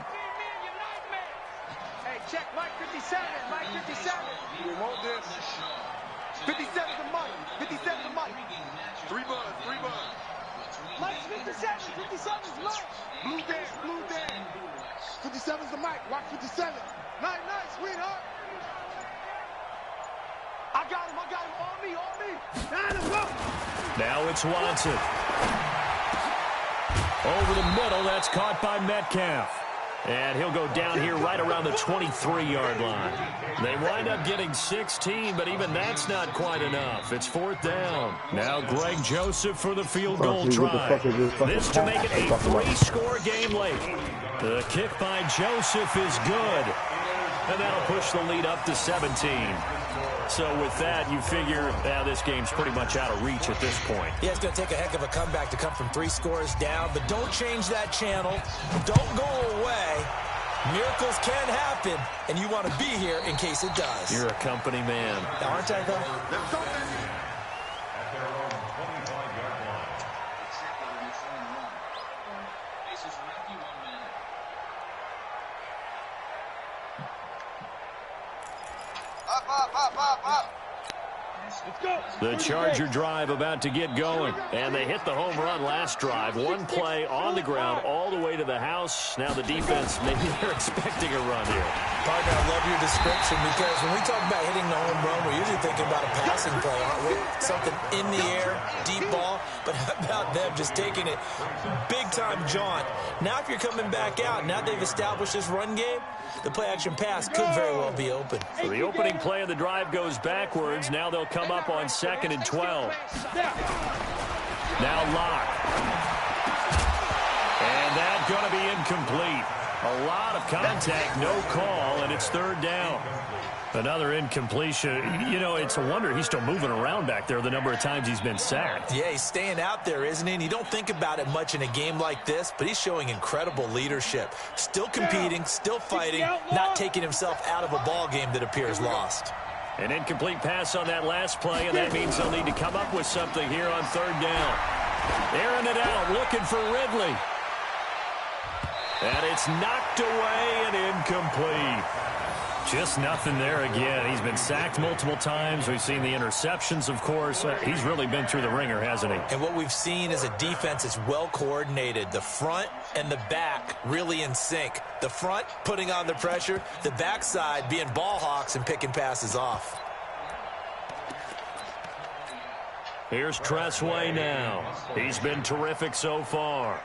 check Mike 57. Mike 57. We want this. 57 to Mike. 57 to Mike. 3 buds. Mike's 57. 57 is Mike. Blue Dan. 57 is the Mike. Watch 57. Nice, sweetheart. I got him. On me. Now it's Watson. Over the middle, that's caught by Metcalf. And he'll go down here right around the 23-yard line. They wind up getting 16, but even that's not quite enough. It's 4th down. Now Greg Joseph for the field goal try. This to make it a 3-score game late. The kick by Joseph is good. And that'll push the lead up to 17. So with that, you figure this game's pretty much out of reach at this point. Yeah, it's going to take a heck of a comeback to come from 3 scores down, but don't change that channel. Don't go away. Miracles can happen, and you want to be here in case it does. You're a company man. Aren't I, though? Up. The Charger drive about to get going. And they hit the home run last drive. 1 play on the ground all the way to the house. Now the defense, maybe they're expecting a run here. Partner, I love your description because when we talk about hitting the home run, we're usually thinking about a passing play, aren't we? Something in the air, deep ball. But how about them just taking it big-time jaunt? Now if you're coming back out, now they've established this run game, the play-action pass could very well be open. So the opening play of the drive goes backwards. Now they'll come up on 2nd and 12. Now Locke. And that's going to be incomplete. A lot of contact, no call, and it's 3rd down. Another incompletion. You know, it's a wonder he's still moving around back there the number of times he's been sacked. Yeah, he's staying out there, isn't he? And you don't think about it much in a game like this, but he's showing incredible leadership. Still competing, still fighting, not taking himself out of a ball game that appears lost. An incomplete pass on that last play, and that means they'll need to come up with something here on 3rd down. Airing it out, looking for Ridley. And it's knocked away and incomplete. Just nothing there again. He's been sacked multiple times. We've seen the interceptions, of course. He's really been through the ringer, hasn't he? And what we've seen is a defense that's well coordinated. The front and the back really in sync. The front putting on the pressure. The backside being ball hawks and picking passes off. Here's Tressway now. He's been terrific so far.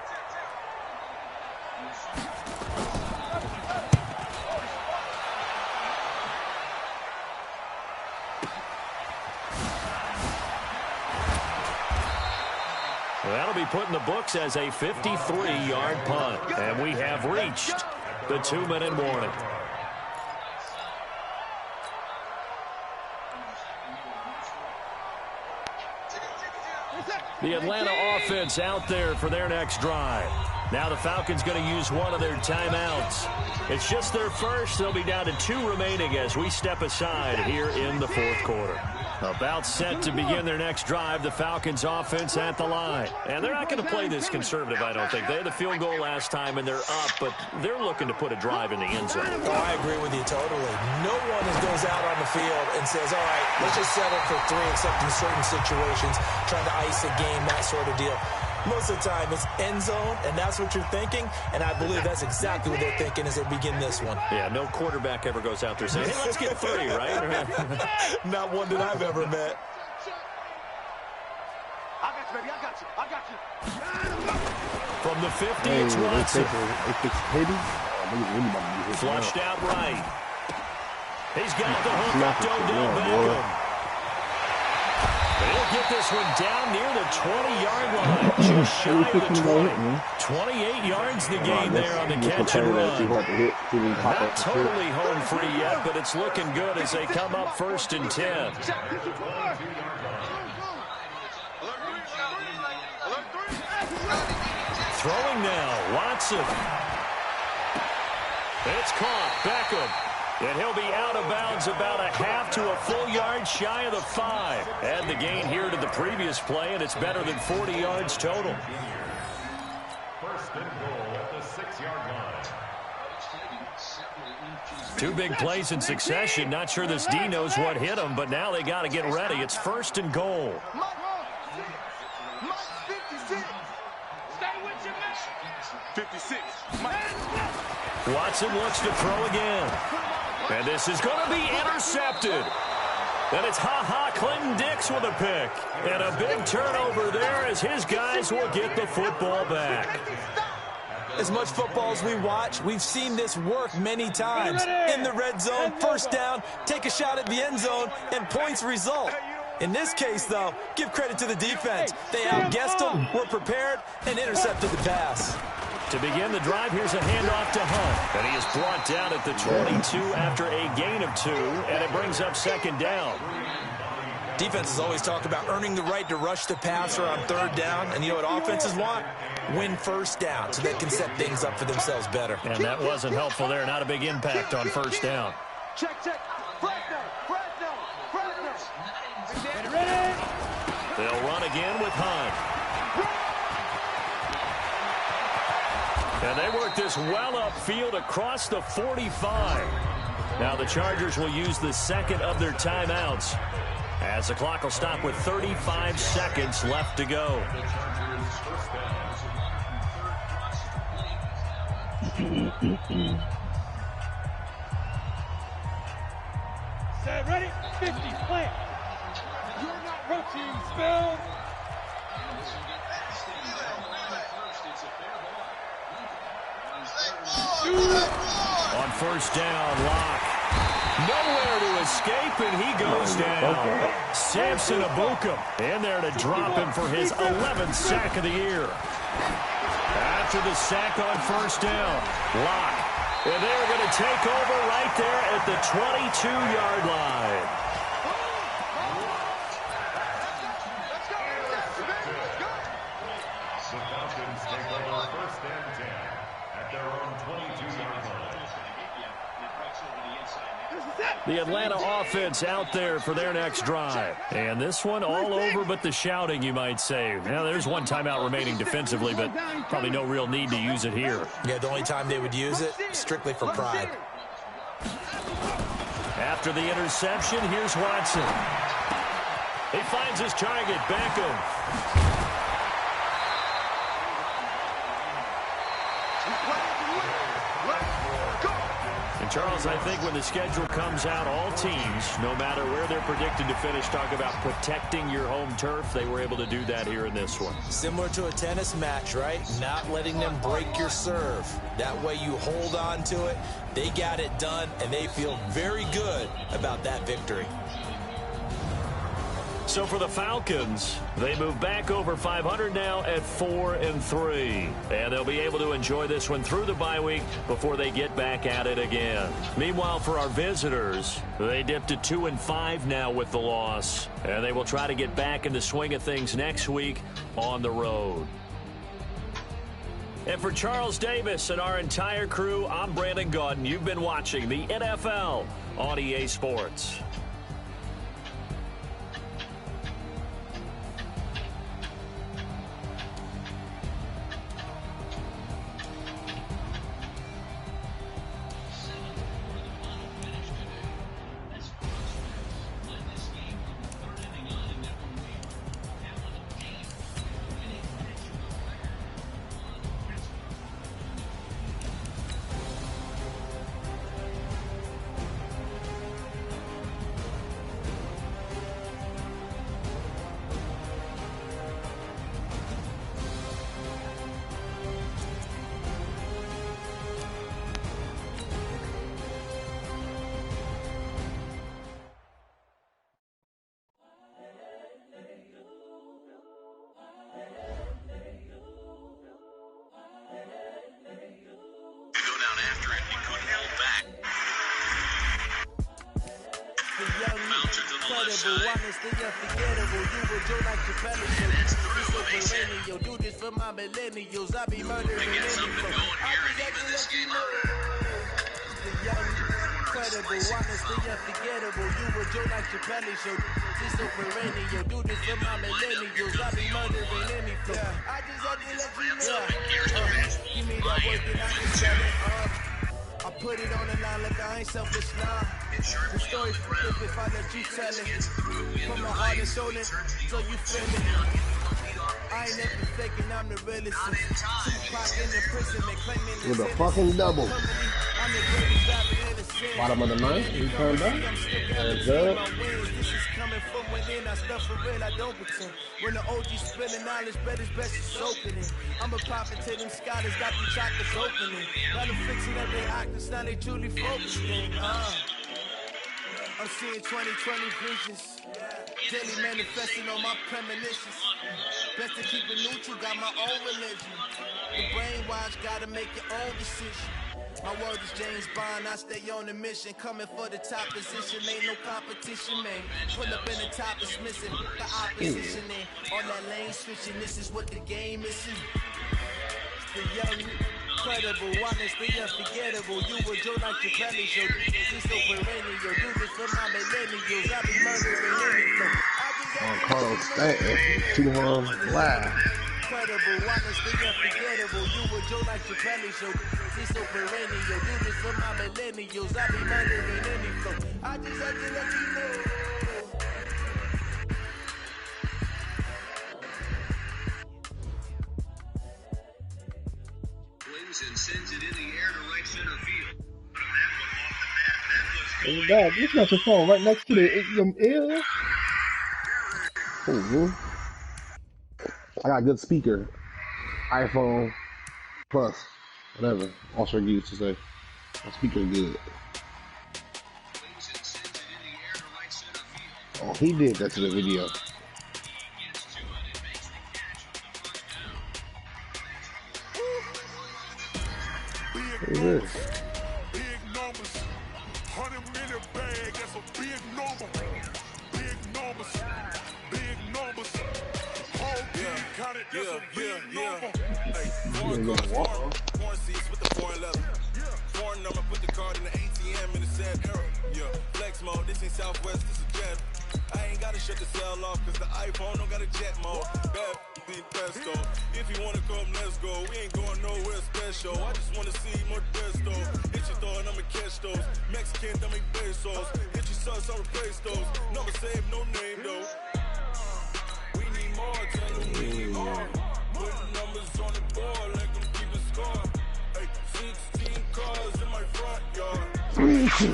That'll be put in the books as a 53-yard punt. And we have reached the 2-minute warning. The Atlanta offense out there for their next drive. Now the Falcons going to use one of their timeouts. It's just their first. They'll be down to 2 remaining as we step aside here in the 4th quarter. About set to begin their next drive, the Falcons offense at the line. And they're not going to play this conservative, I don't think. They had the field goal last time, and they're up, but they're looking to put a drive in the end zone. Oh, I agree with you totally. No one goes out on the field and says, all right, let's just settle for 3, except in certain situations, trying to ice a game, that sort of deal. Most of the time, it's end zone, and that's what you're thinking, and I believe that's exactly what they're thinking as they begin this one. Yeah, no quarterback ever goes out there saying, hey, let's get 3, right? Not one that I've ever met. From the 50, it's Watson. Flushed out right. He's got the hook up to Odell Beckham. He'll get this one down near the 20-yard line. Just shy of the 20. 28 yards the gain there on the catch and run. Not totally home free yet, but it's looking good as they come up 1st and 10. Throwing now, Watson. It's caught, Beckham. And he'll be out of bounds about a half to a full yard shy of the 5. Add the gain here to the previous play, and it's better than 40 yards total. 1st and goal at the 6-yard line. 2 big plays in succession. Not sure this D knows what hit him, but now they got to get ready. It's 1st and goal. 56. Watson looks to throw again. And this is going to be intercepted. And it's Clinton Dix with a pick. And a big turnover there as his guys will get the football back. As much football as we watch, we've seen this work many times. In the red zone, 1st down, take a shot at the end zone, and points result. In this case, though, give credit to the defense. They outguessed them, were prepared, and intercepted the pass. To begin the drive, here's a handoff to Hunt. And he is brought down at the 22 after a gain of 2, and it brings up 2nd down. Defenses always talk about earning the right to rush the passer on 3rd down, and you know what offenses want? Win 1st down so they can set things up for themselves better. And that wasn't helpful there. Not a big impact on 1st down. Check. They'll run again with Hunt. And they work this well upfield across the 45. Now the Chargers will use the 2nd of their timeouts as the clock will stop with 35 seconds left to go. Set, ready, 50, plant. You're not routine, spell. On 1st down, Locke. Nowhere to escape, and he goes down. Samson Abukum in there to drop him for his 11th sack of the year. After the sack on 1st down, Locke. And they're going to take over right there at the 22-yard line. The Falcons take over 1st and 10 at their own 22-yard line. The Atlanta offense out there for their next drive. And this one all over but the shouting, you might say. Now, there's one timeout remaining defensively, but probably no real need to use it here. Yeah, the only time they would use it, strictly for pride. After the interception, here's Watson. He finds his target, Beckham. And Charles, I think when the schedule comes out, all teams, no matter where they're predicted to finish, talk about protecting your home turf. They were able to do that here in this one. Similar to a tennis match, right? Not letting them break your serve. That way you hold on to it. They got it done, and they feel very good about that victory. So for the Falcons, they move back over 500 now at 4-3. And they'll be able to enjoy this one through the bye week before they get back at it again. Meanwhile, for our visitors, they dipped to 2-5 now with the loss. And they will try to get back in the swing of things next week on the road. And for Charles Davis and our entire crew, I'm Brandon Gaudin. You've been watching the NFL on EA Sports. incredible, honestly unforgettable. You were Joe like your belly, so you so perennial. Do this for my millennials. I be murdering anything. I just had to let you know. The young, incredible, honestly unforgettable. You were Joe like your belly, so you so perennial. Do this for my millennials. I be murdering anything. I just had to let you know. Give me that work and I can sell it. I put it on the line like I ain't selfish now. The story's flip if I let you tell it. From my heart and soul it, so you feel it. I ain't never faking, I'm the realest. Tupac in the prison, they claiming this. With a fucking double. I'm the greatest rapper in the city. Bottom of the ninth, he turned up. That's good. This is coming from within, I stuff for real, I don't pretend. When the OG spilling knowledge, bet it's best to soak it in. I'm a prophet to them scholars, got the chakras opening. Got them fixing up their actors, now they truly focusing. I'm seeing 2020 visions. Daily manifesting on my premonitions. Best to keep it neutral, got my own religion. The brainwash, gotta make your own decision. My word is James Bond, I stay on the mission. Coming for the top position, ain't no competition, man. Pull up in the top, is missing the opposition in. On that lane switching, this is what the game is. The young, incredible, honestly unforgettable. You were Joe like your belly, show. This so perennial. Do this for my millennials. I be murdering anything. Carlos Stanton, 2-1 live. Incredible, honestly unforgettable. You were Joe like your belly, show. This so perennial. Do this for my millennials. I be murdering anything. I just had to let you know. And sends it in the air to right center field. Hey, Dad, this not your phone right next to the ear. I got a good speaker. iPhone Plus, whatever. Also used to say. My speaker good. Oh, he did that to the video. Big numbers, 100 million bag, that's a big number. Big numbers, whole team counted, that's a big number. Hey, foreign cars, foreign seats with the foreign leather. Foreign number, put the card in the ATM in the sad era. Yeah, flex mode, this ain't Southwest, this is jet. I ain't gotta shut the cell off, cause the iPhone don't got a jet mode. Bad pesto. If you wanna come, let's go. We ain't going nowhere special. I just wanna see more desto. Hit your throw and I'ma catch those. Mexican, I make pesos. Hit your sauce, I'll replace those. Number save, no name though. We need more, tell them we need more. Putting numbers on the board, let them keep a score. Hey, 16 cars in my front yard. 30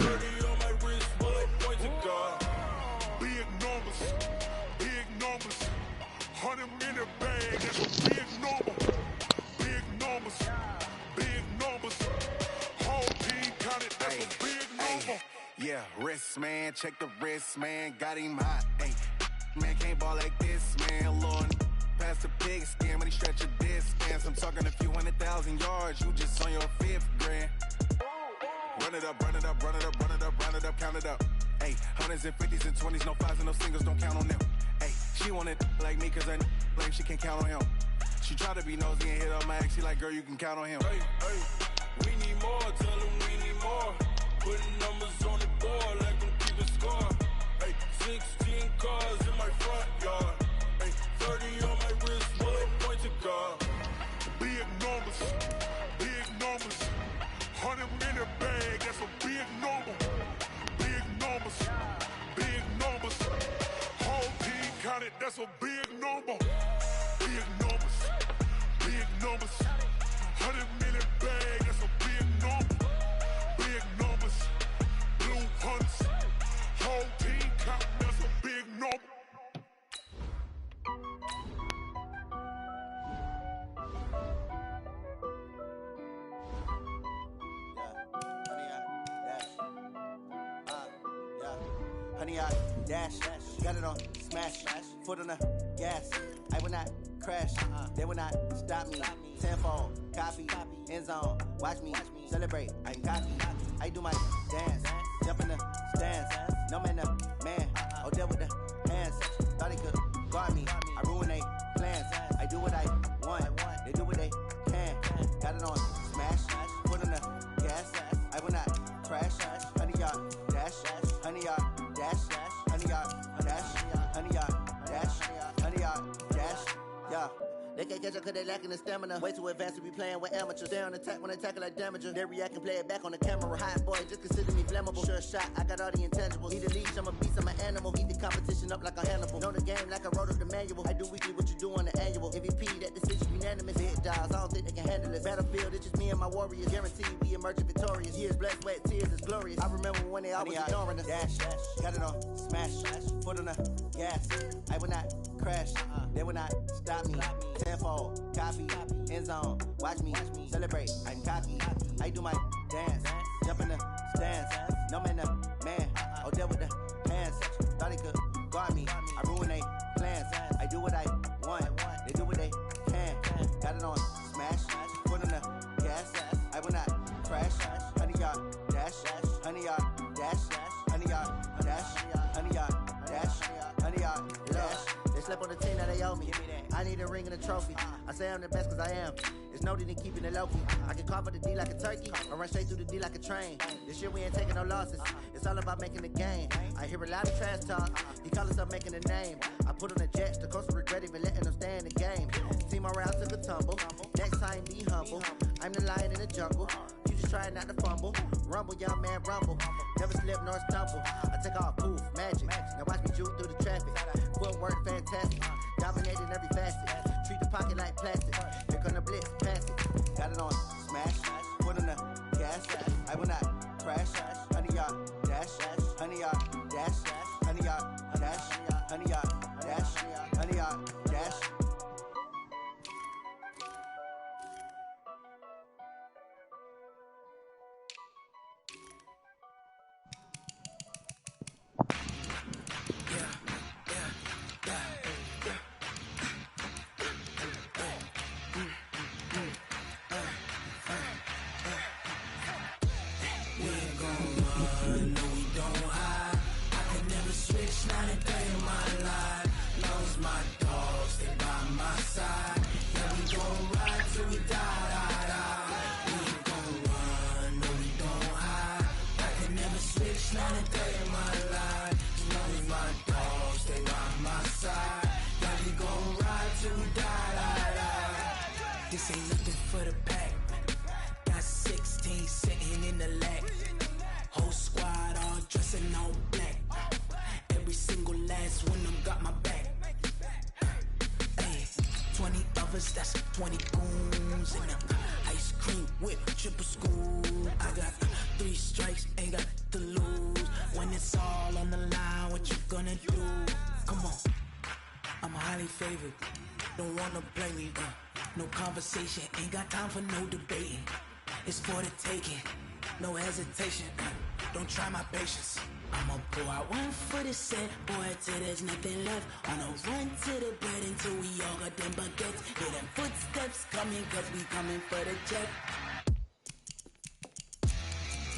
on my wrist, bullet points of God. Big numbers. 100 million bag, that's a big number. Big numbers. Whole team counted, that's a big number. Yeah, wrist man, check the wrist man, got him hot. Ay, man can't ball like this, man. Lord, past the pig skin when he stretch a distance. I'm talking a few 100,000 yards, you just on your 5th grand. Run it up, count it up. Ay, hundreds and 50s and 20s, no 5s and no singles, don't count on them. Ay, she wanted like me cause her lame, she can't count on him. She tried to be nosy and hit up my ex, she like, girl, you can count on him. Hey, we need more, tell them we need more. Putting numbers on the board, let them keep a score. Hey, 16 cars in my front yard. Hey, 30 on my wrist, bullet points of God. Big numbers. 100 million bag, that's a big number. Big numbers. Whole team counted, that's a big number. Big numbers. 100 million bag, that's a big number. Big numbers. Blue hunts. Whole team counting, that's a big number. Honey, I dash, got it on smash, foot on the gas. I will not crash, they will not stop me. Tenfold, copy, end zone, watch me celebrate. I copy, I do my dance, jump in the stands. No man, man, Oh, there with the hands. Thought he could guard me. I ruin they plans. I do what I want. They do what they can. Got it on smash. Put on the gas. I will not crash. 100 yard dash. 100 yard dash. 100 yard dash. 100 yard dash. 100 yard dash. Yeah. They can't catch up cause they lacking the stamina. Way too advanced to be playing with amateurs. Stay on attack when I tackle like damager. They react and play it back on the camera. Hot boy, just consider me flammable. Sure shot, I got all the intangibles. Need a leash, I'm a beast, I'm an animal. Eat the competition up like a Hannibal. Know the game like I wrote up the manual. I do weekly what you do on the annual. MVP, that decision unanimous. Hit dials, I don't think they can handle it. Battlefield, it's just me and my warriors. Guaranteed we emerging victorious. Years, blood, sweat, tears, it's glorious. I remember when they always ignoring us. Dash, got it on smash. Foot on the gas. I will not crash. They will not stop me. Tenfold, copy, end zone. Watch me celebrate. I'm cocky. I do my dance. Jump in the stands. No man, man. Oh, there with the hands. Thought he could guard me. I ruin they plans. I do what I want. They do what they can. Got it on smash. Foot on the gas. I will not crash. 100 yard dash. 100 yard dash. 100 yard dash. 100 yard dash. 100 yard dash. They slept on the team that they owe me. I need a ring and a trophy. I say I'm the best cause I am. It's no need in keeping it low-key. I can carve up the D like a turkey or run straight through the D like a train. This year we ain't taking no losses. It's all about making the game. I hear a lot of trash talk. He call himself making a name. I put on the Jets. The coach will regret even letting them stay in the game. Team around took a tumble. Next time be humble. I'm the lion in the jungle. You just try not to fumble. Rumble, young man, rumble. Never slip nor stumble. I take off, poof, magic. Now watch me juke through the traffic. Footwork fantastic. Dominating every facet. Treat the pocket like plastic. Here come the blitz, pass it. Got it on smash. Put on the gas. I will not crash. 100 yard dash. 100 yard dash. 100 yard dash. 100 yard dash. 100 yard dash. This ain't nothing for the pack. Got 16 sitting in the lap. Whole squad all dressing all black. Every single last one of them got my back. Hey, 20 of us, that's 20 goons. And ice cream whip, triple school. I got 3 strikes, ain't got to lose. When it's all on the line, what you gonna do? Come on, I'm highly favored. Don't wanna play me, no conversation, ain't got time for no debating. It's for the taking, no hesitation. Don't try my patience. I'ma pull out one for the set, boy, till there's nothing left. On a run to the bed until we all got them baguettes. Hear them footsteps coming, cause we coming for the jet.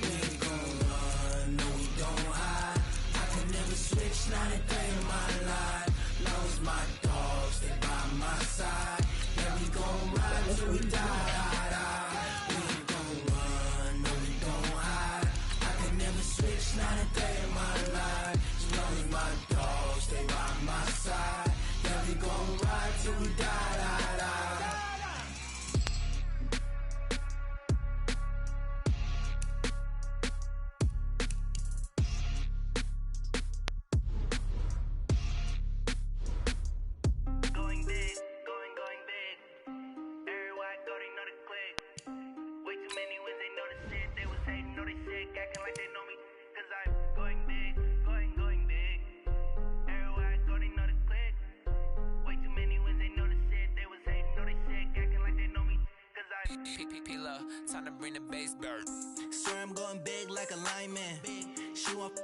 We ain't gon' run, no we don't hide. I can never switch, not a day in my life. Lost my dogs, they by my side. Yeah, we gon' ride till we die. We ain't gon' run, no we don't hide. I can never switch, not a day in my life. As long as my dogs stay by my side. Yeah, we gon' ride till we die. Time to bring the bass bird. Sir, I'm going big like a lineman. She want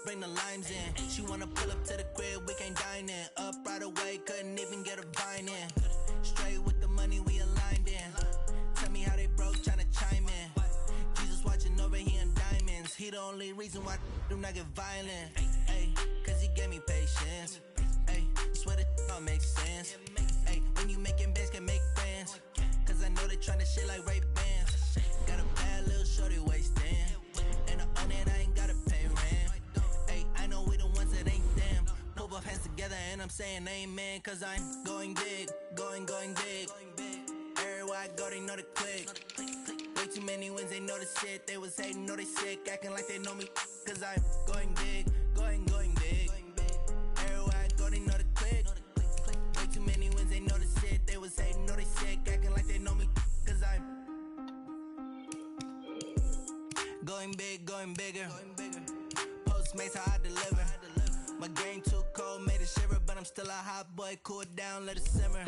bring the limes in. She wanna pull up to the crib, we can't dine in. Up right away, couldn't even get a vine in. Straight with the money we aligned in. Tell me how they broke, tryna chime in. Jesus watching over here in diamonds. He the only reason why do not get violent. Ay, cause he gave me patience. Hey, swear the don't make sense. Hey, when you making bands, can make friends. Cause I know they tryna shit like Ray-Bans. Got a bad little shorty wasting. And I own it, I ain't gotta pay rent. Hey, I know we the ones that ain't them. Put both hands together and I'm saying amen. Cause I'm going big, going big. Everywhere I go, they know the click. Way too many wins, they know the shit. They was hating, know they sick, acting like they know me. Cause I'm going big, going big. Everywhere I go, they know the click. Way too many wins, they know the shit. They was hating, know they sick, acting like they know me. Cause I'm going big, going bigger. Postmates how I deliver. My game too cold, made it shiver, but I'm still a hot boy. Cool it down, let it simmer.